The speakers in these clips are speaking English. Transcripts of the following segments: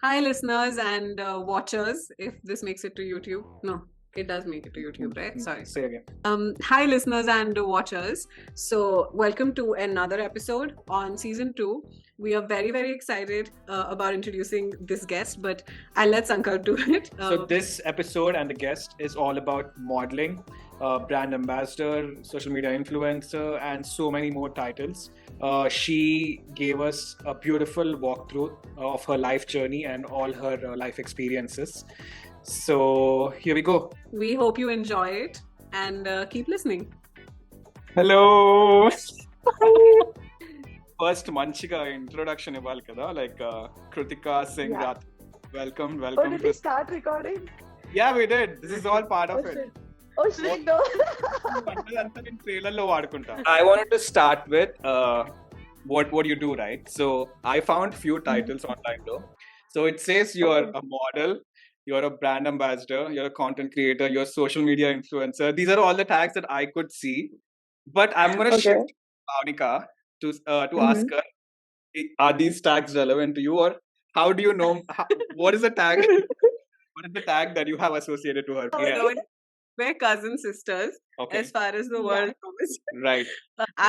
Hi, listeners and watchers. If this makes it to YouTube, no, it does make it to YouTube, right? Sorry. Say again. Hi, listeners and watchers. So, welcome to another episode on season 2. We are very, very excited about introducing this guest, but I'll let Sankalp do it. So this episode and the guest is all about modeling, brand ambassador, social media influencer, and so many more titles. She gave us a beautiful walkthrough of her life journey and all her life experiences. So here we go. We hope you enjoy it and keep listening. Hello. First మంచిగా introduction ఇవ్వాలి కదా, like Krutika Singh Yeah. Rathore. Welcome. Oh, did we start recording? Yeah, we did. This is all part of Oh it. shit. Oh shit, no. I wanted to start with what you do, right? So I found few titles online though. So it says you're a model, you're a brand ambassador, you're a content creator, you're a social media influencer. These are all the tags that I could see. But I'm going to Okay. shift Bhavnika to Mhm. ask her, are these tags relevant to you, or how do you know what is the tag? What is the tag that you have associated to her? You know, we're cousin sisters Okay. as far as the Yeah. world knows. Right.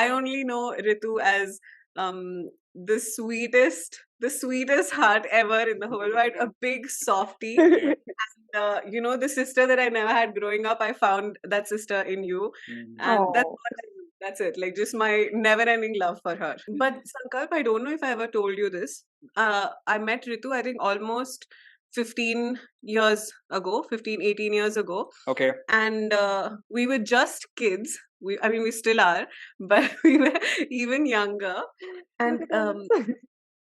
I only know Ritu as the sweetest heart ever in the whole world, a big softie. You know, the sister that I never had growing up, I found that sister in you. And that's Oh. what I know. That's it. Like, just my never-ending love for her. But Sankalp, I don't know if I ever told you this. I met Ritu, I think, almost 15 years ago, 15, 18 years ago. Okay. And we were just kids. I mean, we still are, but we were even younger. And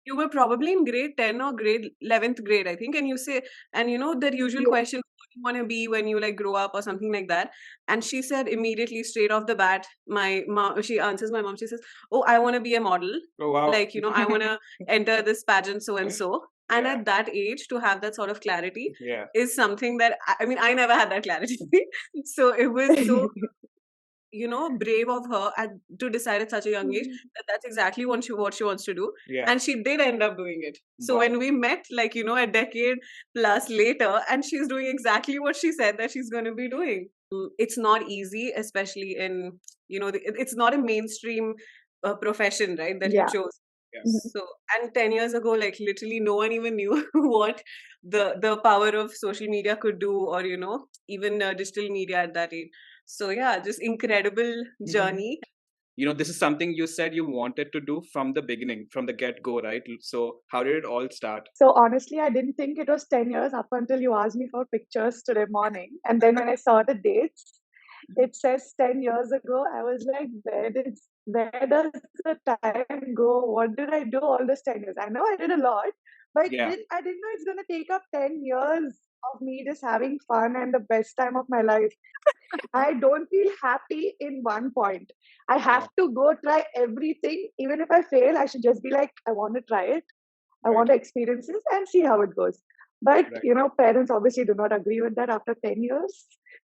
you were probably in grade 10 or grade 11th grade, I think. And you say, and you know, that usual Yeah. question, what do you want to be when you like grow up or something like that. And she said immediately, straight off the bat, my mom, she answers my mom, she says, oh, I want to be a model. Oh wow. Like, you know, I want to enter this pageant so and so. And Yeah. at that age, to have that sort of clarity Yeah. is something that, I mean, I never had that clarity. So it was so, you know, brave of her to decide at such a young age that that's exactly what she wants to do. Yeah. And she did end up doing it. So Wow. when we met, like, you know, a decade plus later, and she's doing exactly what she said that she's going to be doing. It's not easy, especially in, you know, it's not a mainstream profession, right, that you Yeah. chose. Yes. So, and 10 years ago, like, literally no one even knew what the power of social media could do, or, you know, even digital media at that age. So yeah, just incredible journey. You know, this is something you said you wanted to do from the beginning, from the get-go, right? So how did it all start? So honestly, I didn't think it was 10 years up until you asked me for pictures today morning. And then when I saw the dates, it says 10 years ago. I was like, where does the time go? What did I do all this 10 years? I know I did a lot, but Yeah. I didn't know it's going to take up 10 years of me just having fun and the best time of my life. I don't feel happy in one point. I have to go try everything. Even if I fail, I should just be like, I want to try it. I Right. want to experience this and see how it goes. But, Right. you know, parents obviously do not agree with that after 10 years.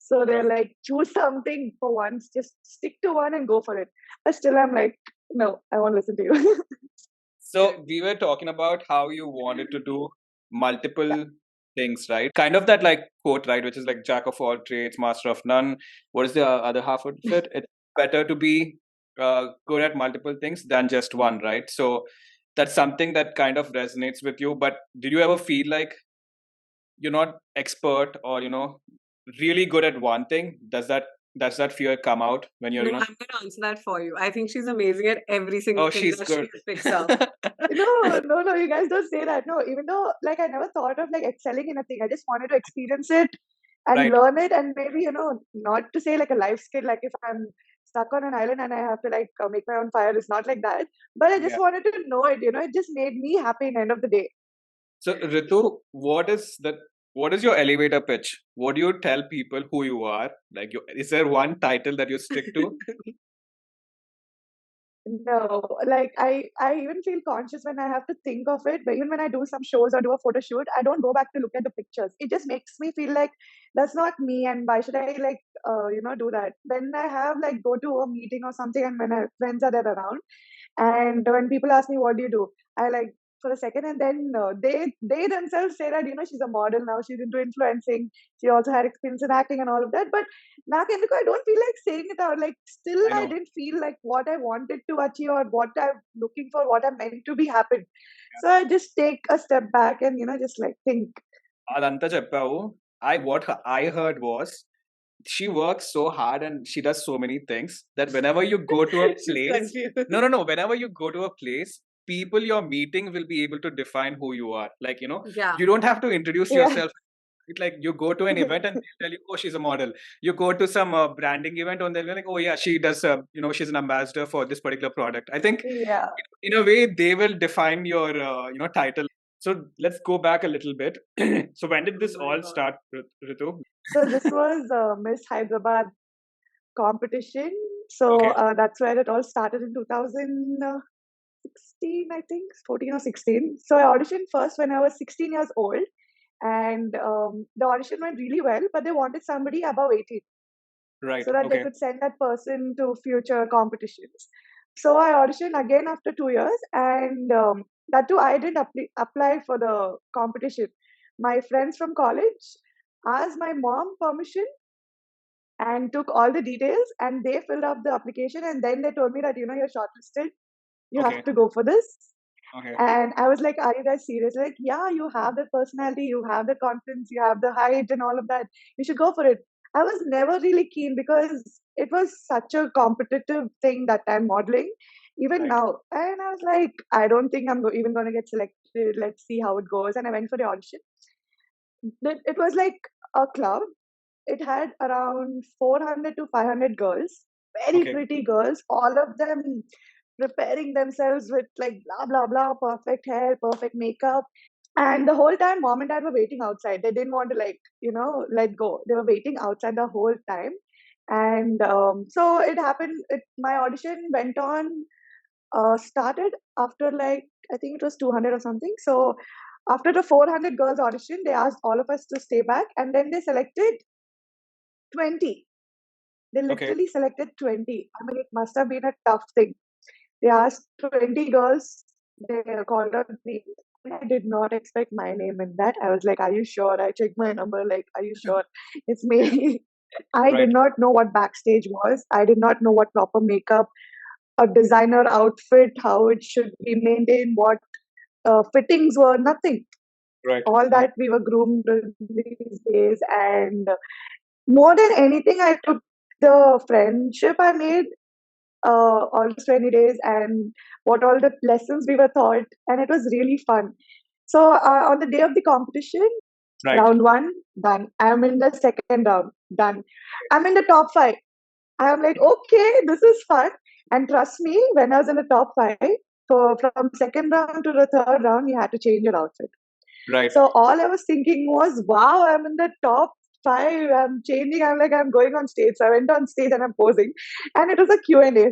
So they're Right. like, choose something for once, just stick to one and go for it. But still, I'm like, no, I won't listen to you. So we were talking about how you wanted to do multiple things, right? Kind of that like quote, right? Which is like jack of all trades, master of none. What is the other half of it? It's better to be good at multiple things than just one, right? So that's something that kind of resonates with you. But did you ever feel like you're not expert or, you know, really good at one thing? Does that fear come out when you're, No, you know? I'm going to answer that for you. I think she's amazing at every single Oh, thing she's that good. she picks up. No, you guys don't say that. No, even though like I never thought of like excelling in a thing. I just wanted to experience it and Right. learn it, and maybe, you know, not to say like a life skill, like if I'm stuck on an island and I have to like make my own fire, it's not like that. But I just Yeah. wanted to know it, you know, it just made me happy in the end of the day. So Ritu, what is your elevator pitch? What do you tell people who you are? Like, is there one title that you stick to? No, like I even feel conscious when I have to think of it. But even when I do some shows or do a photo shoot, I don't go back to look at the pictures. It just makes me feel like that's not me, and why should I like you know, do that? When I have like go to a meeting or something, and when friends are there around, and when people ask me what do you do, I like for a second, and then they themselves say that she's a model now, she's into influencing, she also had experience in acting and all of that. But now I don't feel like saying it out. Like still, I I know. didn't feel like what I wanted to achieve or what I'm looking for, what I'm meant to be happened. So I just take a step back and just like think. Adanta cheppavu. What I heard was she works so hard and she does so many things that whenever you go to a She's place, confused. no, whenever you go to a place, people you're meeting will be able to define who you are. Like, Yeah. you don't have to introduce Yeah. yourself. It's like you go to an event and they'll tell you, oh, she's a model. You go to some branding event and they'll be like, oh, yeah, she does, she's an ambassador for this particular product. I think Yeah. in a way they will define your, title. So let's go back a little bit. So when did this Oh my all God. start, Ritu? So this was Miss Hyderabad competition. So Okay. that's where it all started in 2016, I think, 14 or 16. So I auditioned first when I was 16 years old, and the audition went really well, but they wanted somebody above 18 Right. so that they Okay. could send that person to future competitions. So I auditioned again after 2 years, and that too, I didn't apply for the competition. My friends from college asked my mom permission and took all the details, and they filled up the application, and then they told me that you're shortlisted, you Okay. have to go for this. Okay. And I was like, are you guys serious? Like, yeah, you have the personality, you have the confidence, you have the height and all of that, you should go for it. I was never really keen because it was such a competitive thing that time, modeling, even Right. now. And I was like, I don't think I'm even going to get selected, let's see how it goes. And I went for the audition. It was like a club. It had around 400 to 500 girls, very Okay. pretty girls, all of them preparing themselves with like blah blah blah, perfect hair, perfect makeup. And the whole time mom and dad were waiting outside. They didn't want to let go. They were waiting outside the whole time. And so it happened. My audition went on, started after like, I think it was 200 or something. So after the 400 girls audition, they asked all of us to stay back, and then they selected 20. They Okay. literally selected 20. I mean, it must have been a tough thing. They asked 20 girls, they called out names. I did not expect my name in that. I was like, are you sure? I checked my number, like, are you sure? It's me. I Right. did not know what backstage was. I did not know what proper makeup, a designer outfit, how it should be maintained, what fittings were, nothing. Right. All that we were groomed these days. And more than anything, I took the friendship I made all those 20 days and what all the lessons we were taught, and it was really fun. So on the day of the competition, Right. round one, done. I'm in the second round, done. I'm in the top five. I'm like, okay, this is fun. And trust me, when I was in the top five, from second round to the third round, you had to change your outfit. Right. So all I was thinking was, wow, I'm in the top five. I'm changing. I'm like, I'm going on stage. So I went on stage and I'm posing. And it was a Q&A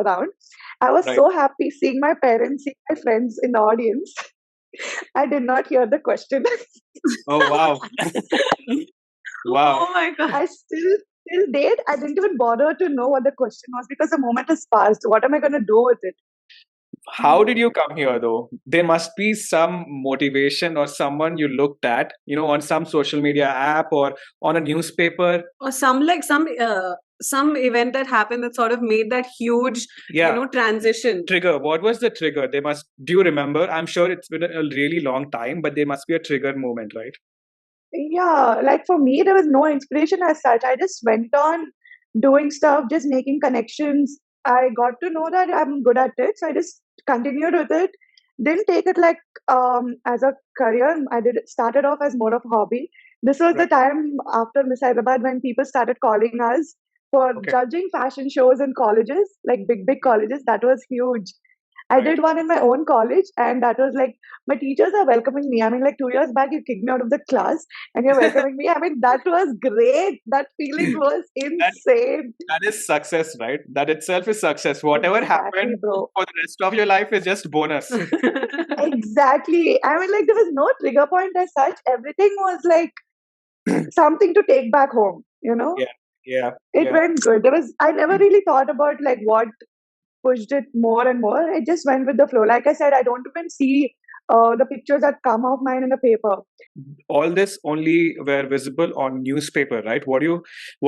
round. I was Right. so happy seeing my parents, seeing my friends in the audience. I did not hear the question. Oh, wow. Wow. Oh my God. I till date, I didn't even bother to know what the question was because the moment has passed. What am I going to do with it? How did you come here though? There must be some motivation or someone you looked at, on some social media app or on a newspaper. Or some event that happened that sort of made that huge, Yeah. transition. Trigger. What was the trigger? Do you remember? I'm sure it's been a really long time, but there must be a trigger moment, right? Yeah, like for me, there was no inspiration as such. I just went on doing stuff, just making connections. I got to know that I'm good at it, so I just continued with it. Didn't take it like as a career. I did started off as more of a hobby. This was the Right. time after Miss Hyderabad when people started calling us for Okay. judging fashion shows in colleges, like big colleges. That was huge. I Right. did one in my own college, and that was like my teachers are welcoming me. I mean, like 2 years back, you kicked me out of the class, and you're welcoming me. I mean, that was great. That feeling was That insane. that is success, right? That itself is success. Whatever Exactly, happened bro. for the rest of your life is just bonus. Exactly. I mean, like there was no trigger point as such. Everything was like something to take back home. Yeah. Yeah. It Yeah. went good. I never really thought about like what pushed it more and more. I just went with the flow. Like I said, I don't even see the pictures that come of mine in the paper. All this only were visible on newspaper, right? What do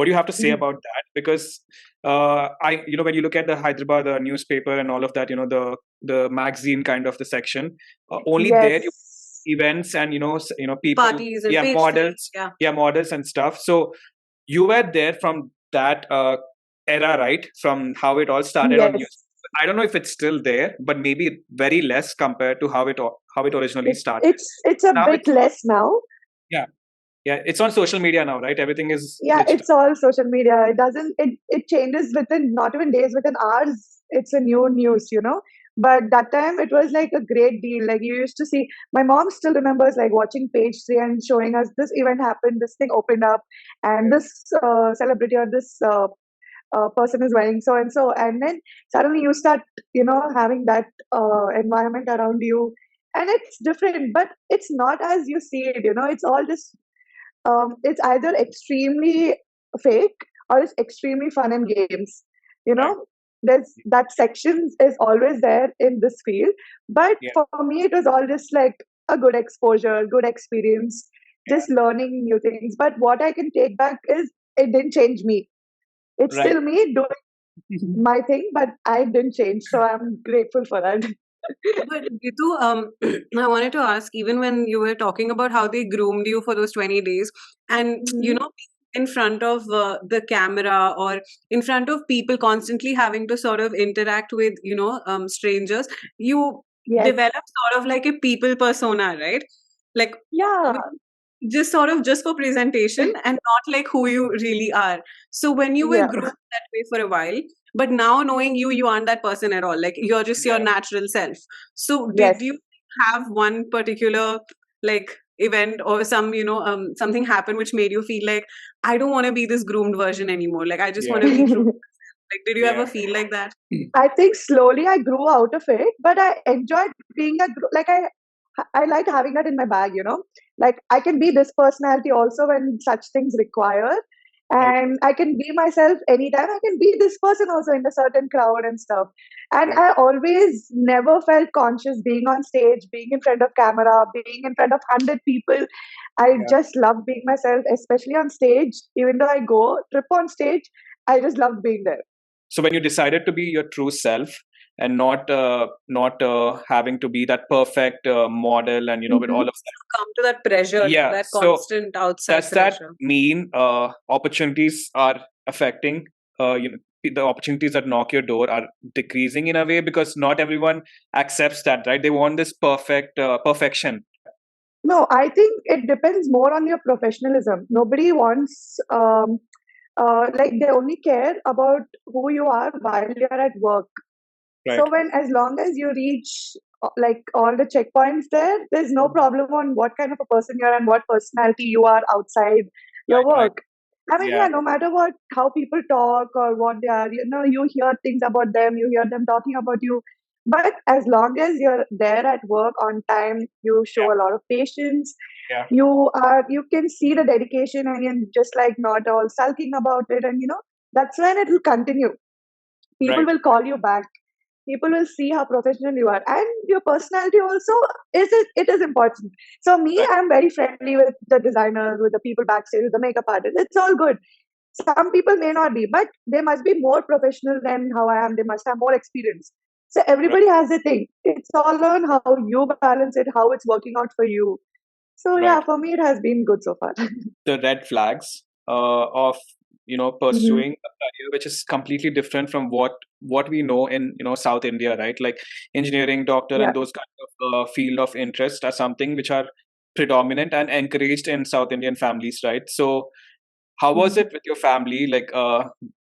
you have to say about that? Because when you look at the Hyderabad newspaper and all of that, the magazine kind of the section, only there you Yes, events and people, Parties and pastries. models, Yeah. models and stuff. So you were there from that era, right? From how it all started on news. yes. I don't know if it's still there, but maybe very less compared to how it originally started. It's a Now bit it's less now. yeah, yeah, it's on social media now, right? Everything is Yeah, digital. it's all social media. It doesn't it changes within not even days, within hours. It's a new news, you know. But that time it was like a great deal. Like you used to see, my mom still remembers like watching page 3 and showing us this event happened, this thing opened up, and Right. this celebrity or this person is wearing so and so, and then suddenly you start, having that environment around you, and it's different, but it's not as you see it. It's all just it's either extremely fake or it's extremely fun and games. You Right. know, there's that section is always there in this field, but Yeah. for me, it was all just like a good exposure, good experience, Yeah. just learning new things. But what I can take back is it didn't change me. It's Right. still me doing my thing, but I didn't change. So I'm grateful for that. But Ritu, I wanted to ask, even when you were talking about how they groomed you for those 20 days, and Mhm. in front of the camera or in front of people, constantly having to sort of interact with, strangers, you Yes. develop sort of like a people persona, right? Like Yeah. just sort of just for presentation and not like who you really are. So when you were Yeah. groomed that way for a while, but now knowing you aren't that person at all, like you're just your Yeah. natural self. So did Yes. you have one particular like event or something happen which made you feel like I don't want to be this groomed version anymore, like I just want Yeah. to be true? Like did you ever Yeah. feel like that? I think slowly I grew out of it, but I enjoyed being like I like having that in my bag, Like I can be this personality also when such things require, Right. and I can be myself anytime. I can be this person also in a certain crowd and stuff. And Right. I always never felt conscious being on stage, being in front of camera, being in front of 100 people. I Yeah. just love being myself, especially on stage. Even though I go trip on stage, I just love being there. So when you decided to be your true self and not having to be that perfect model and with all Mhm. of that. Come to that pressure, Yeah. that So constant outside does that pressure. mean opportunities are affecting the opportunities that knock your door are decreasing in a way because not everyone accepts that, right? They want this perfection. No, I think it depends more on your professionalism. Nobody wants, like, they only care about who you are while you're at work. Right. So, as long as you reach like all the checkpoints there's no problem on what kind of a person you're and what personality you are outside your Right. work. I mean, Yeah. yeah, no matter how people talk or what they are, you hear things about them, you hear them talking about you. But as long as you're there at work on time, you show Yeah. a lot of patience. Yeah. You can see the dedication, and you're just like not all sulking about it, and that's when it will continue. People Right. will call you back. People will see how professional you are, and your personality also it is important. So me, Right. I'm very friendly with the designers, with the people backstage, with the makeup artists. It's all good. Some people may not be, but they must be more professional than how I am. They must have more experience. So Right. everybody has a thing. It's all on how you balance it, how it's working out for you. So yeah, Right. for me it has been good so far. The red flags of Hmm. pursuing a career which is completely different from what we know in South India, right? Like engineering, doctor, Yeah. and those kind of field of interest are something which are predominant and encouraged in South Indian families, right? So how was Mhm. it with your family, like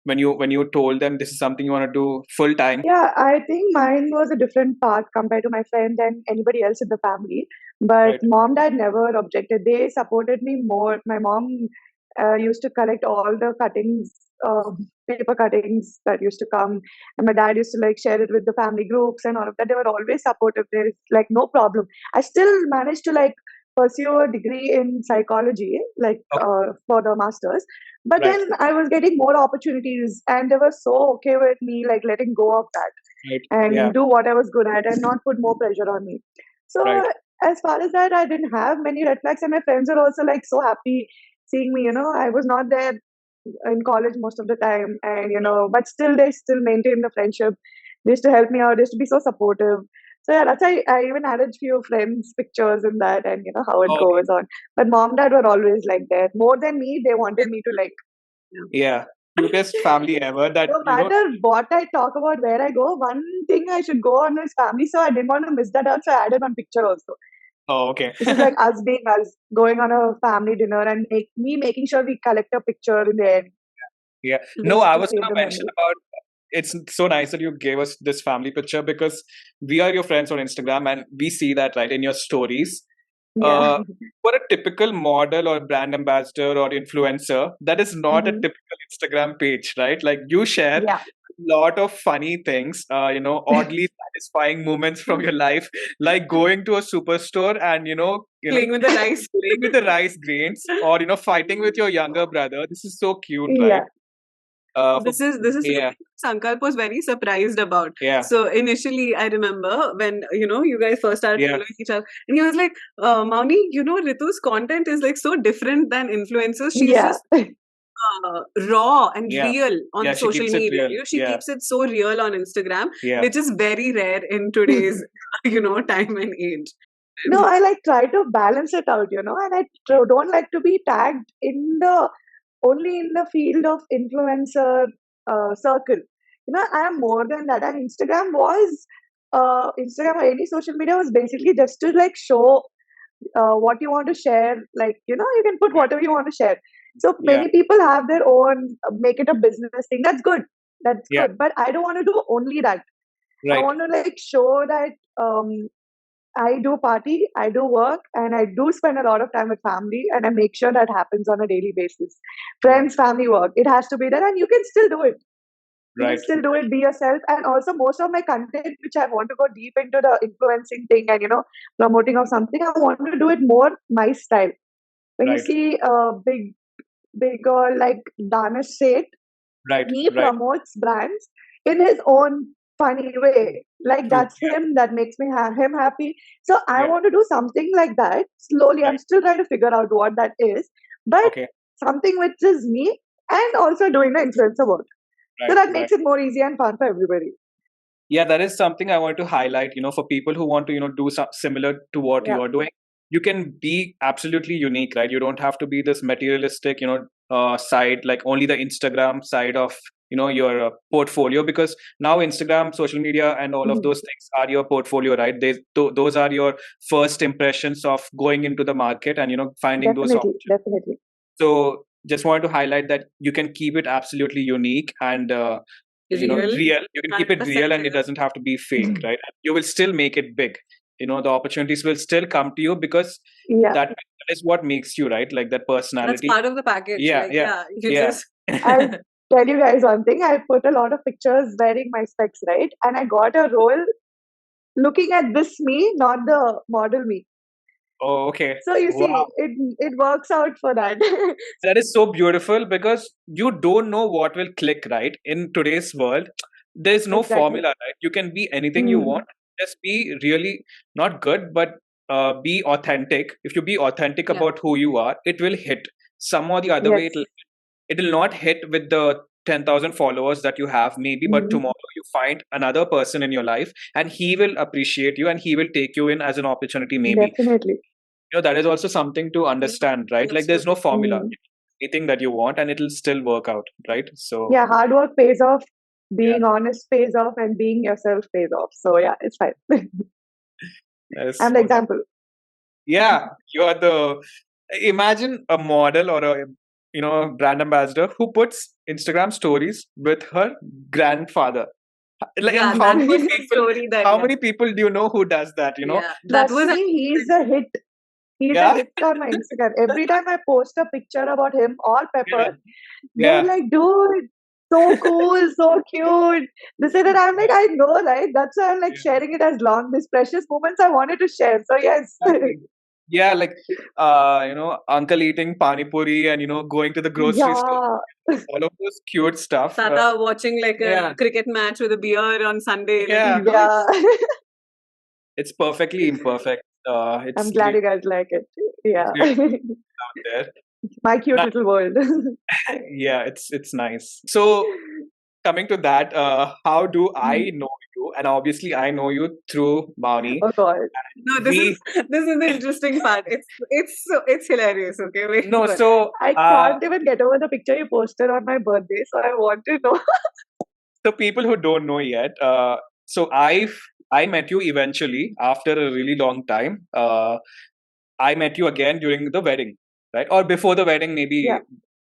when you told them this is something you want to do full time? Yeah, I think mine was a different path compared to my friends and anybody else in the family. But Right. mom, dad never objected. They supported me more. My mom used to collect all the cuttings, paper cuttings that used to come, and my dad used to like share it with the family groups and all of that. They were always supportive. There's like no problem. I still managed to like pursue a degree in psychology, like Okay. for the masters. But Right. then I was getting more opportunities, and they were so okay with me, like letting go of that Right. Yeah. and do what I was good at and not put more pressure on me. So Right. as far as that, I didn't have many red flags, and my friends were also like so happy seeing me. I was not there in college most of the time, and but still they still maintained the friendship. They used to help me out. They used to be so supportive. So yeah, that's why I even added few friends' pictures in that, and how it Okay. goes on. But mom, dad were always like that. More than me, they wanted me to like. Yeah. Cutest family ever. That No matter what I talk about, where I go, one thing I should go on is family. So I didn't want to miss that out. So I added one picture also. Oh, okay. This is like us being us, going on a family dinner and making sure we collect a picture in the end. Yeah. Just No, I to was save gonna the mention memory. about it's so nice that you gave us this family picture because we are your friends on Instagram and we see that right in your stories. Yeah. For a typical model or brand ambassador or influencer, that is not a Mhm. typical Instagram page, right? Like you share Yeah. a lot of funny things, oddly satisfying moments from your life, like going to a superstore and Playing with the rice. playing with the rice grains, or fighting with your younger brother. This is so cute, right? Yeah. This is Yeah, something Sankalp was very surprised about. yeah, So initially, I remember when you guys first started yeah, following each other, and he was like, "Mauni, Ritu's content is like so different than influencers. She's Yeah. just raw and yeah, real on yeah. the She social keeps it media. real. She Yeah, keeps it so real on Instagram, yeah, which is very rare in today's time and age." No, I like try to balance it out, and I don't like to be tagged in the only in the field of influencer circle. I am more than that. And Instagram or any social media was basically just to like show what you want to share. Like, you can put whatever you want to share. So yeah, many people have their own, make it a business thing. That's good. That's yeah. good. But I don't want to do only that. I Right, want to like show that I do party, I do work, and I do spend a lot of time with family, and I make sure that happens on a daily basis. right, Friends, family, work, it has to be there, and you can still do it. You can right, still do it, be yourself. And also, most of my content, which I want to go deep into the influencing thing and promoting of something, I want to do it more my style. When you right, see a big girl like Danish Seth, right, he right. promotes brands in his own funny way. Like True. that's him. That makes me him happy. So I Yeah, want to do something like that slowly. I'm right. still trying to figure out what that is, but Okay. something which is me and also doing the influencer work. So Right, that right. makes it more easy and fun for everybody. Yeah, that is something I want to highlight, for people who want to, do some similar to what Yeah. you're doing. You can be absolutely unique, right? You don't have to be this materialistic, side, like only the Instagram side of, your portfolio, because now Instagram, social media, and all of Mhm. those things are your portfolio, right? Those are your first impressions of going into the market and, finding those Definitely, opportunities. definitely. So just wanted to highlight that you can keep it absolutely unique and Real, real. You can keep it 100%. real and it doesn't have to be fake, right? You will still make it big. The opportunities will still come to you because Yeah. that is what makes you, right? Like that That's personality. part of the package. Yeah, Like, yeah, you yeah. just I'll tell you guys one thing. I put a lot of pictures wearing my specs, right? And I got a role looking at this me, not the model me. Oh, okay. So you Wow. see, it works out for that. That is so beautiful because you don't know what will click, right? In today's world, there's no Exactly. formula, right? You can be anything you Mm. want. Just be really not good, but be authentic. If you be authentic yeah. about who you are, it will hit. Some or the other way, Yes. it'll not hit with the 10,000 followers that you have, maybe, but Mm. tomorrow you find another person in your life and he will appreciate you and he will take you in as an opportunity, maybe. Definitely. That is also something to understand, right? Like there's Understood. no formula. Mm. Anything that you want and it'll still work out, right? So Yeah, hard work pays off, yeah, being honest pays off, and being yourself pays off. So yeah, it's fine. that is I'm the example. yeah, you are the imagine a model or a brand ambassador who puts Instagram stories with her grandfather. Like Yeah, how that many was the people story that, how many people do you know who does that, yeah, that Trust was me, he's a hit. He's a Yeah, hit on my Instagram. Every time I post a picture about him or yeah, Pepper, they're yeah, like, dude, so cool, so cute. This and that. I'm like, I know, right? That's why I'm like yeah. sharing it as long. These precious moments I wanted to share. So yes. Exactly. Yeah, like uncle eating pani puri and going to the grocery store, Yeah. all of those cute stuff. Tata watching like a Yeah, cricket match with a beer on Sunday. Like, yeah, Yeah. It's perfectly imperfect. It's I'm glad really you guys like it. Yeah. out there. My cute Ni- little world. yeah, it's nice. So coming to that, how do I know you? And obviously, I know you through Mauni. Oh God. No, We this is the interesting part. It's hilarious. Okay, wait. no, Go on. so I can't even get over the picture you posted on my birthday, so I want to know. so people who don't know yet, so I met you eventually after a really long time. I met you again during the wedding, right? Or before the wedding, Yeah. maybe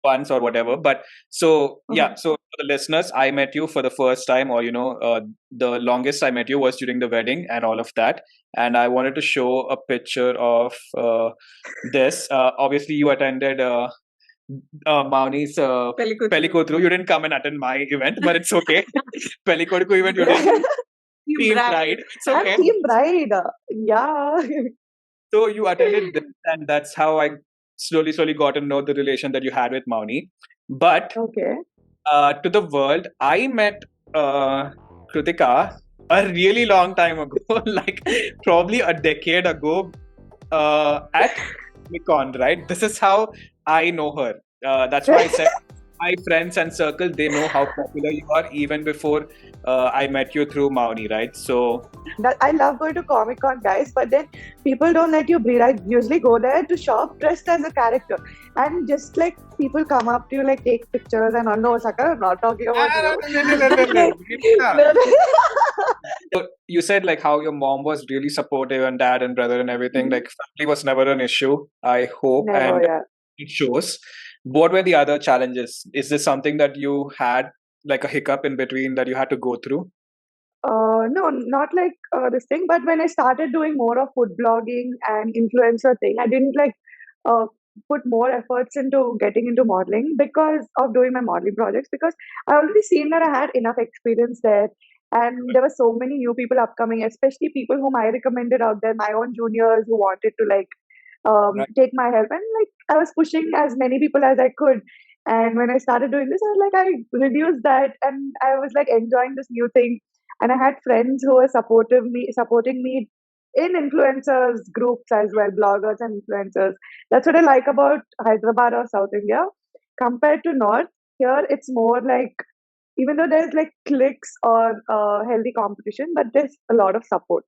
once or whatever. But so yeah, Uh-huh. so for the listeners, I met you for the first time, or the longest I met you was during the wedding and all of that. And I wanted to show a picture of this. Obviously, you attended Mauni's Pelikutru. Pelikotru. You didn't come and attend my event, but it's okay. Pelikotru event, you didn't. Team Team Bride. Pride, it's I'm okay. Team Bride. Yeah. So you attended this, and that's how I slowly got to know the relation that you had with Mauni. But Okay. to the world, I met Krutika a really long time ago, like probably a decade ago, at Nikon, right? This is how I know her. That's why I said my friends and circle, they know how popular you are even before I met you through Mauni, right? So I love going to Comic Con, guys, but then people don't let you breathe. I usually go there to shop dressed as a character, and just like people come up to you, like take pictures, and no, Sakar, I'm not talking about you. No, So you said like how your mom was really supportive and dad and brother and everything. Like family was never an issue, I hope, never, and yeah. it shows. What were the other challenges? Is this something that you had like a hiccup in between that you had to go through? No, not like this thing. But when I started doing more of food blogging and influencer thing, I didn't like uh, put more efforts into getting into modeling because of doing my modeling projects. Because I already seen that I had enough experience there, and there were so many new people upcoming, especially people whom I recommended out there, my own juniors who wanted to like Right, take my help, and like I was pushing as many people as I could. And when I started doing this, I was like, I reduced that, and I was like enjoying this new thing, and I had friends who were supporting me in influencers groups as well, bloggers and influencers. That's what I like about Hyderabad or South India compared to North. Here, it's more like even though there's like clicks or healthy competition, but there's a lot of support.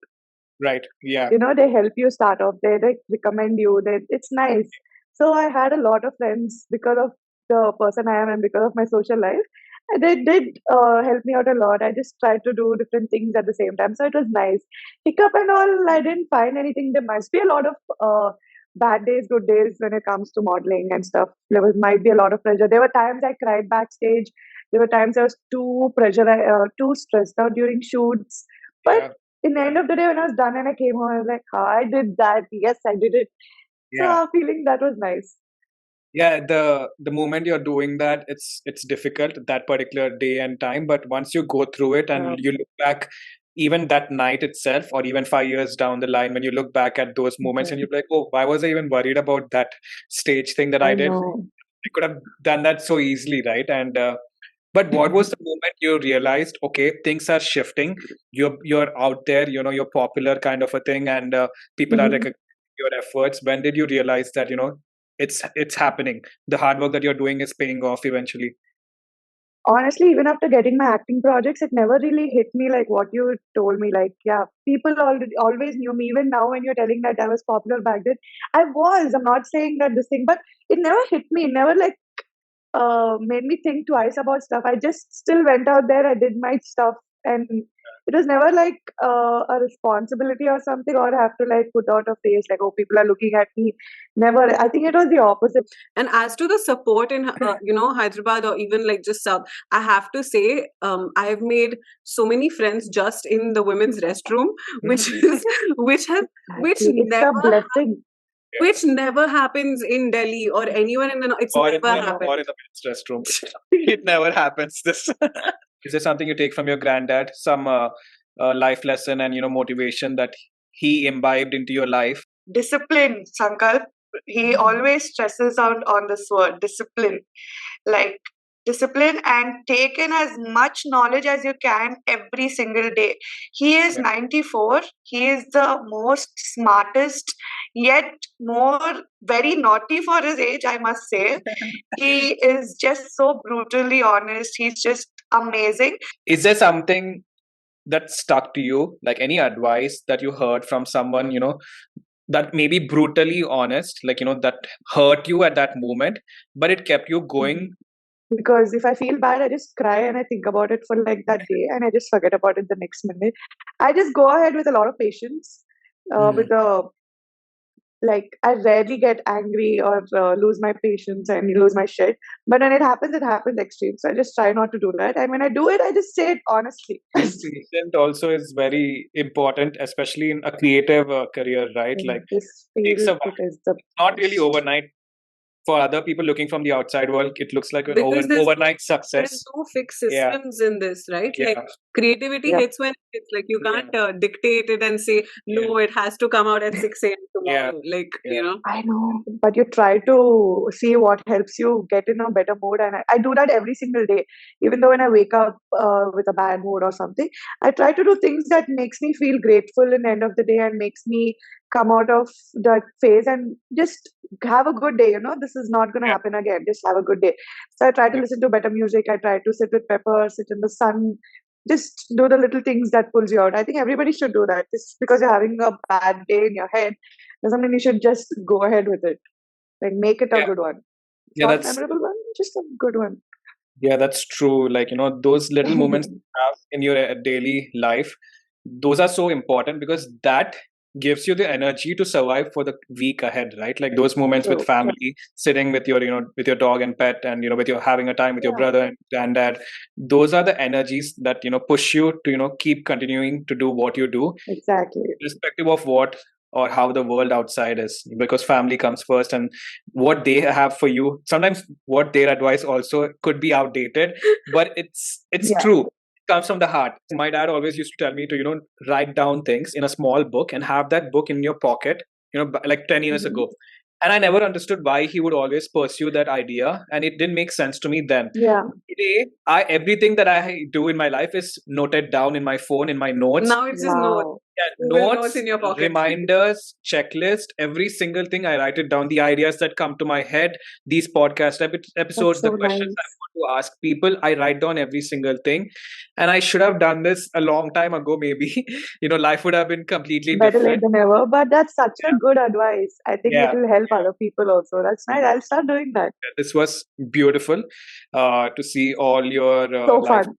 right, yeah, They help you start off. They recommend you. It's nice. So I had a lot of friends because of the person I am and because of my social life. And they did help me out a lot. I just tried to do different things at the same time, so it was nice. Hiccup and all, I didn't find anything. There must be a lot of bad days, good days when it comes to modeling and stuff. Might be a lot of pressure. There were times I cried backstage. There were times I was too stressed out during shoots. But yeah, in the end of the day, when I was done and I came home, I was like, I did that. Yes, I did it. So yeah. feeling that was nice. Yeah, the moment you're doing that, it's difficult that particular day and time. But once you go through it and Yeah, you look back, even that night itself, or even 5 years down the line, when you look back at those moments yeah. and you're like, oh, why was I even worried about that stage thing that I I did? know. I could have done that so easily, right? And but what was the moment you realized, okay, things are shifting. You're out there, you're popular kind of a thing, and people are Mhm. recognizing your efforts. When did you realize that it's happening? The hard work that you're doing is paying off eventually. Honestly, even after getting my acting projects, it never really hit me like what you told me. Like, yeah, people already always knew me. Even now, when you're telling that I was popular back then, I was. I'm not saying that this thing, but it never hit me. It never like made me think twice about stuff. I just still went out there, I did my stuff, and it was never like a responsibility or something, or I have to like put out a face like, oh, people are looking at me. Never. I think it was the opposite. And as to the support in Hyderabad or even like just South, I have to say I have made so many friends just in the women's restroom, which is which has which Actually, it's a never blessing. which never happens in Delhi or anywhere in the it's Or in never the happened. or in the men's restroom. It never happens. This is there something you take from your granddad? Some life lesson and motivation that he imbibed into your life? Discipline, Sankalp. He always stresses out on this word, discipline. Like discipline and take in as much knowledge as you can every single day. He is 94. He is the most smartest, yet more very naughty for his age, I must say. He is just so brutally honest. He's just amazing. Is there something that stuck to you, like any advice that you heard from someone, that may be brutally honest, like, that hurt you at that moment, but it kept you going? Because if I feel bad, I just cry and I think about it for like that day and I just forget about it the next minute. I just go ahead with a lot of patience, with a like I rarely get angry or lose my patience and lose my shit. But when it happens extreme. So I just try not to do that. And when I do it, I just say it honestly. Patient also is very important, especially in a creative career, right? Like, this takes field, a it is the not really best. overnight. For other people looking from the outside world, it looks like an Because overnight there's success. no fixed Yeah. systems in this, right? Yeah. Like creativity Yeah. hits when it's like you can't dictate it and say, no, it has to come out at 6 a.m. tomorrow. Like, I know, but you try to see what helps you get in a better mood, and I do that every single day. Even though when I wake up with a bad mood or something, I try to do things that makes me feel grateful in the end of the day and makes me come out of that phase and just have a good day. This is not going to happen again. Just have a good day. So I try to listen to better music. I try to sit with Pepper, sit in the sun. Just do the little things that pulls you out. I think everybody should do that. Just because you're having a bad day in your head doesn't mean you should just go ahead with it. Like make it a good one. Not memorable one, just a good one. Yeah, that's true. Like, those little moments you have in your daily life, those are so important because that gives you the energy to survive for the week ahead, right? Like those moments with family, sitting with your, with your dog and pet, and with your having a time with your brother and granddad. Those are the energies that push you to keep continuing to do what you do, Exactly. irrespective of what or how the world outside is, because family comes first, and what they have for you, sometimes what their advice also could be outdated, but it's true. It comes from the heart. My dad always used to tell me to write down things in a small book and have that book in your pocket, like 10 years ago. And I never understood why he would always pursue that idea, and it didn't make sense to me then. Today, everything that I do in my life is noted down in my phone, in my notes. Now it's just notes. Notes in your pocket. Reminders, checklist, every single thing I write it down. The ideas that come to my head, these podcast episodes, the questions I want to ask people, I write down every single thing. And I should have done this a long time ago, maybe. Life would have been completely better different. late than never. But that's such a good advice. I think it will help other people also. That's nice. I'll start doing that. This was beautiful to see all your so life. fun.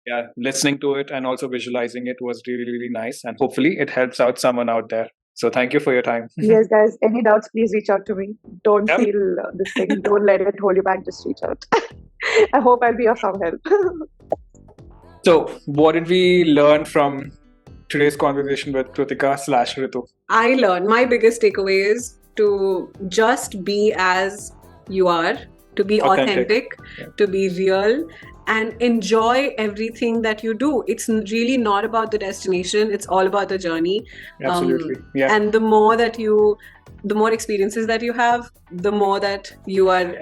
Yeah, listening to it and also visualizing it was really, really nice. And hopefully it helps out someone out there. So thank you for your time. Yes, guys. Any doubts, please reach out to me. Don't feel this thing. Don't let it hold you back. Just reach out. I hope I'll be of some help. So what did we learn from today's conversation with Krutika/Ritu? I learned my biggest takeaway is to just be as you are, to be authentic, to be real, and enjoy everything that you do. It's really not about the destination. It's all about the journey. Absolutely. And the more experiences that you have, the more that you are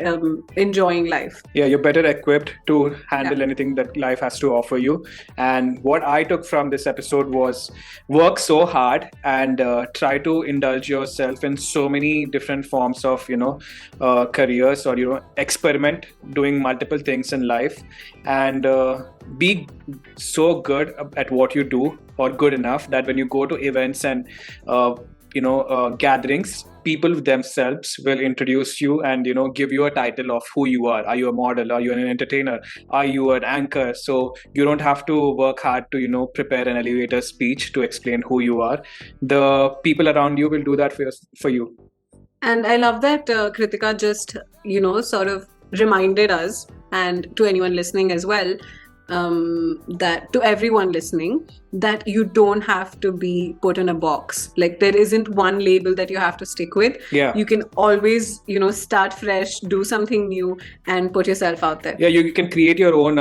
enjoying life. Yeah, you're better equipped to handle anything that life has to offer you. And what I took from this episode was work so hard and try to indulge yourself in so many different forms of, careers, or, experiment doing multiple things in life, and be so good at what you do, or good enough that when you go to events and gatherings, people themselves will introduce you and give you a title of who you are. Are you a model? Are you an entertainer? Are you an anchor? So you don't have to work hard to prepare an elevator speech to explain who you are. The people around you will do that for you. And I love that Krutika just sort of reminded us, and to anyone listening as well, that to everyone listening, that you don't have to be put in a box. Like there isn't one label that you have to stick with. You can always start fresh, do something new, and put yourself out there. You can create your own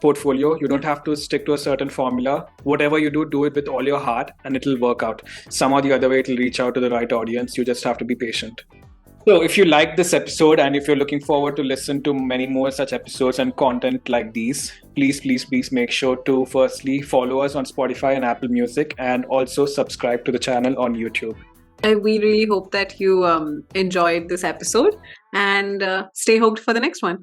portfolio. You don't have to stick to a certain formula. Whatever you do it with all your heart, and it'll work out. Some or the other way, it'll reach out to the right audience. You just have to be patient. So if you like this episode and if you're looking forward to listen to many more such episodes and content like these, please make sure to firstly follow us on Spotify and Apple Music, and also subscribe to the channel on YouTube. We really hope that you enjoyed this episode, and stay hooked for the next one.